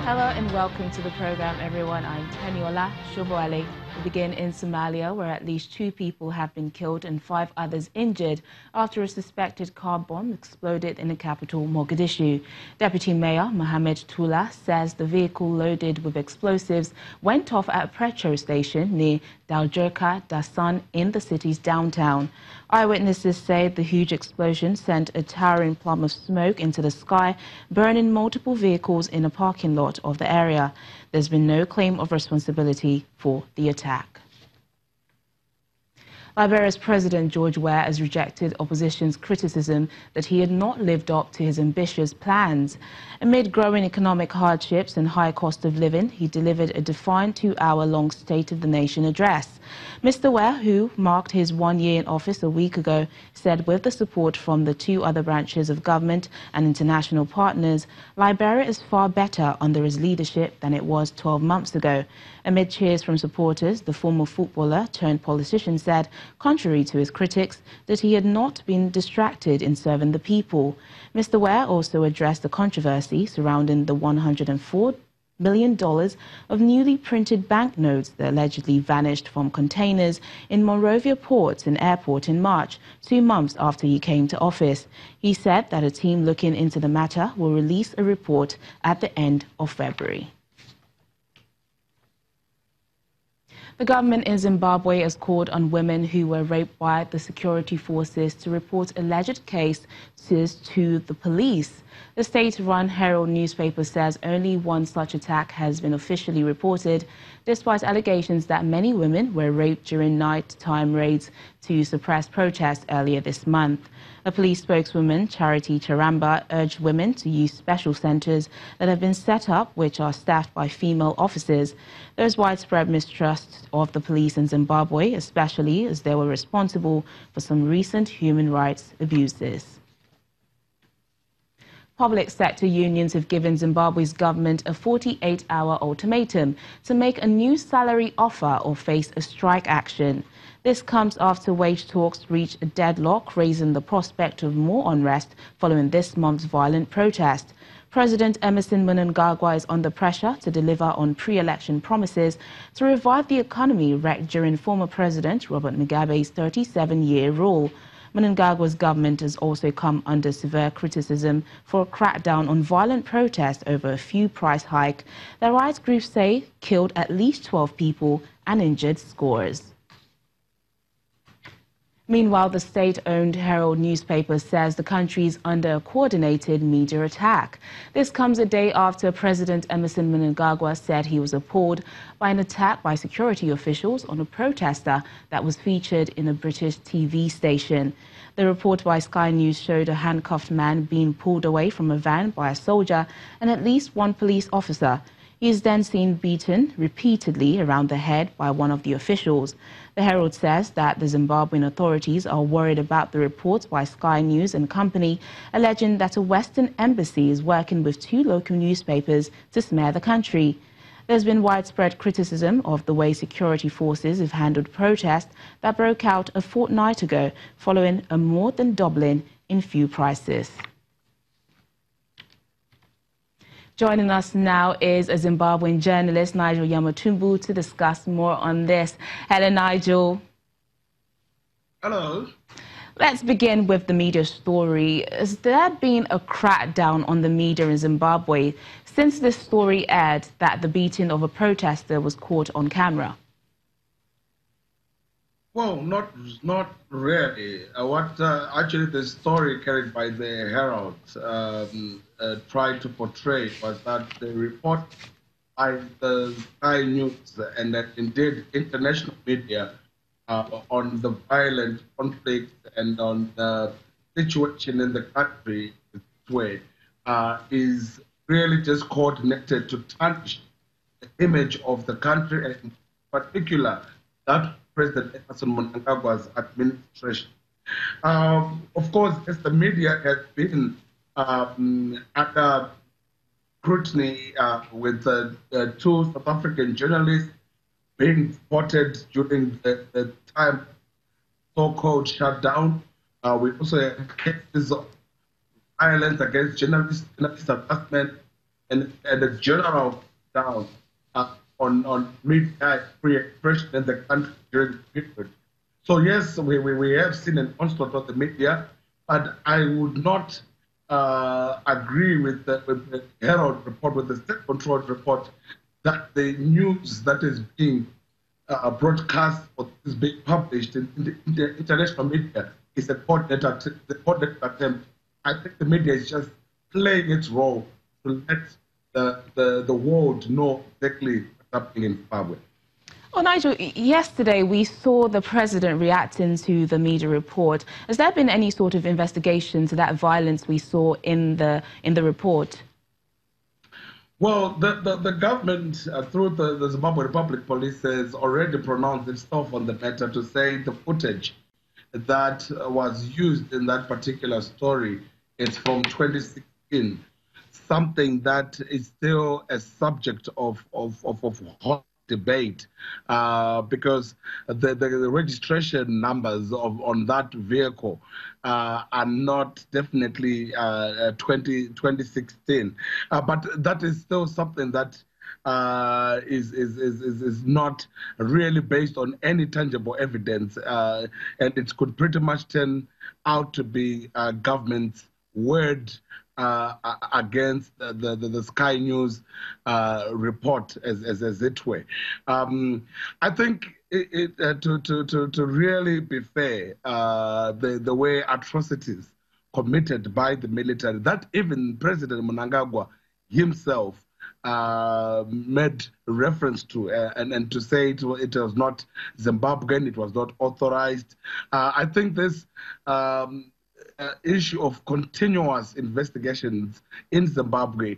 Hello and welcome to the program, everyone. I'm Teniola Shoboale. We begin in Somalia, where at least 2 people have been killed and 5 others injured after a suspected car bomb exploded in the capital, Mogadishu. Deputy Mayor Mohamed Tula says the vehicle loaded with explosives went off at a petrol station near Daljurka Dasan in the city's downtown. Eyewitnesses say the huge explosion sent a towering plume of smoke into the sky, burning multiple vehicles in a parking lot of the area. There's been no claim of responsibility for the attack. Liberia's President George Weah has rejected opposition's criticism that he had not lived up to his ambitious plans. Amid growing economic hardships and high cost of living, he delivered a defiant 2-hour-long State of the Nation address. Mr. Weah, who marked his 1 year in office a week ago, said with the support from the 2 other branches of government and international partners, Liberia is far better under his leadership than it was 12 months ago. Amid cheers from supporters, the former footballer turned politician said, contrary to his critics, that he had not been distracted in serving the people. Mr. Weah also addressed the controversy surrounding the $104 million of newly printed banknotes that allegedly vanished from containers in Monrovia ports and airport in March, 2 months after he came to office. He said that a team looking into the matter will release a report at the end of February. The government in Zimbabwe has called on women who were raped by the security forces to report alleged cases to the police. The state-run Herald newspaper says only one such attack has been officially reported, despite allegations that many women were raped during nighttime raids to suppress protests earlier this month. A police spokeswoman, Charity Charamba, urged women to use special centres that have been set up, which are staffed by female officers. There is widespread mistrust of the police in Zimbabwe, especially as they were responsible for some recent human rights abuses. Public sector unions have given Zimbabwe's government a 48-hour ultimatum to make a new salary offer or face a strike action. This comes after wage talks reached a deadlock, raising the prospect of more unrest following this month's violent protest. President Emmerson Mnangagwa is under pressure to deliver on pre-election promises to revive the economy wrecked during former President Robert Mugabe's 37-year rule. Mnangagwa's government has also come under severe criticism for a crackdown on violent protests over a fuel price hike that rights groups say killed at least 12 people and injured scores. Meanwhile, the state-owned Herald newspaper says the country is under a coordinated media attack. This comes a day after President Emmerson Mnangagwa said he was appalled by an attack by security officials on a protester that was featured in a British TV station. The report by Sky News showed a handcuffed man being pulled away from a van by a soldier and at least 1 police officer. He is then seen beaten repeatedly around the head by one of the officials. The Herald says that the Zimbabwean authorities are worried about the reports by Sky News and Company alleging that a Western embassy is working with 2 local newspapers to smear the country. There's been widespread criticism of the way security forces have handled protests that broke out a fortnight ago following a more than doubling in fuel prices. Joining us now is a Zimbabwean journalist, Nigel Yamatumbu, to discuss more on this. Hello, Nigel. Hello. Let's begin with the media story. Has there been a crackdown on the media in Zimbabwe since this story aired that the beating of a protester was caught on camera? Well, not really. Actually the story carried by the Herald tried to portray was that the report by the Sky News and that indeed international media on the violent conflict and on the situation in the country is really just coordinated to tarnish the image of the country, and in particular that President Emmerson Mnangagwa's administration. Of course, as the media has been under scrutiny with 2 South African journalists being spotted during the time so-called shutdown. We also have cases of violence against journalists harassment, and a general down on media free expression in the country during the period. So yes, we have seen an onslaught of the media, but I would not agree with the Herald report, with the state-controlled report, that the news that is being broadcast or is being published in the international media is a coordinated attempt. I think the media is just playing its role to let the world know exactly what's happening in Zimbabwe. Well, Nigel, yesterday we saw the president reacting to the media report. Has there been any sort of investigation to that violence we saw in the report? Well, the government, through the Zimbabwe Republic Police, has already pronounced itself on the matter to say the footage that was used in that particular story is from 2016, something that is still a subject of hot debate, because the registration numbers on that vehicle are not definitely 2016, but that is still something that is not really based on any tangible evidence, and it could pretty much turn out to be government's word against the Sky News report, as it were. I think to really be fair, the way atrocities committed by the military, that even President Mnangagwa himself made reference to, and to say it was not Zimbabwean, it was not authorized. I think this issue of continuous investigations in Zimbabwe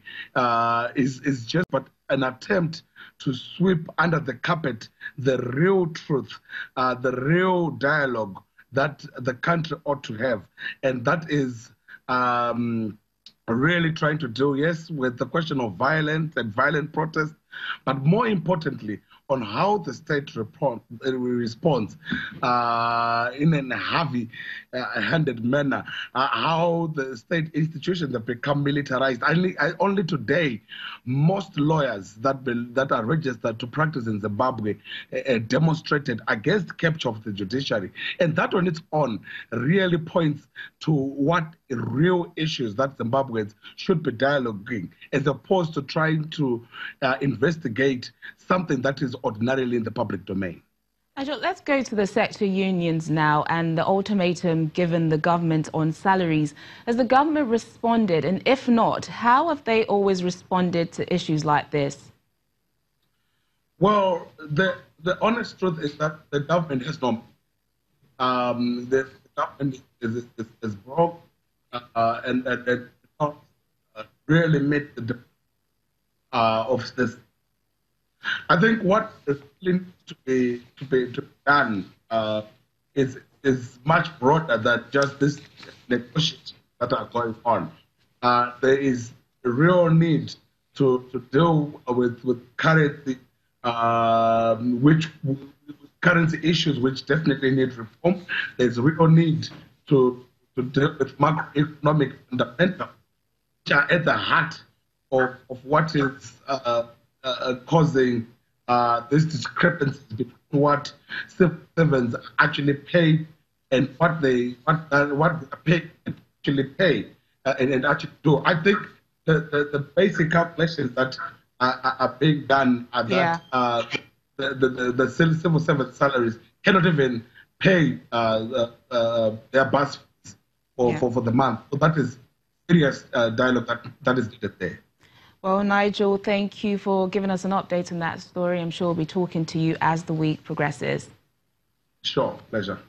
is just but an attempt to sweep under the carpet the real truth, the real dialogue that the country ought to have, and that is really trying to deal, yes, with the question of violence and violent protest, but more importantly, on how the state responds in a heavy-handed manner, how the state institutions have become militarized. Only today, most lawyers that are registered to practice in Zimbabwe demonstrated against capture of the judiciary. And that on its own really points to what real issues that Zimbabweans should be dialoguing, as opposed to trying to investigate something that is ordinarily in the public domain. Nigel, let's go to the sector unions now and the ultimatum given the government on salaries. Has the government responded? And if not, how have they always responded to issues like this? Well, the honest truth is that the government has no. The government is broke and not really meet the of this. I think what is needs to be done is much broader than just this negotiations that are going on. There is a real need to deal with currency, currency issues which definitely need reform. There's a real need to deal with macroeconomic fundamentals, which are at the heart of what is causing this discrepancy between what civil servants actually pay and what they actually pay and actually do. I think the basic calculations that are being done are that the civil servant salaries cannot even pay their bus fees for the month. So that is serious dialogue that is needed there. Well, Nigel, thank you for giving us an update on that story. I'm sure we'll be talking to you as the week progresses. Sure, pleasure.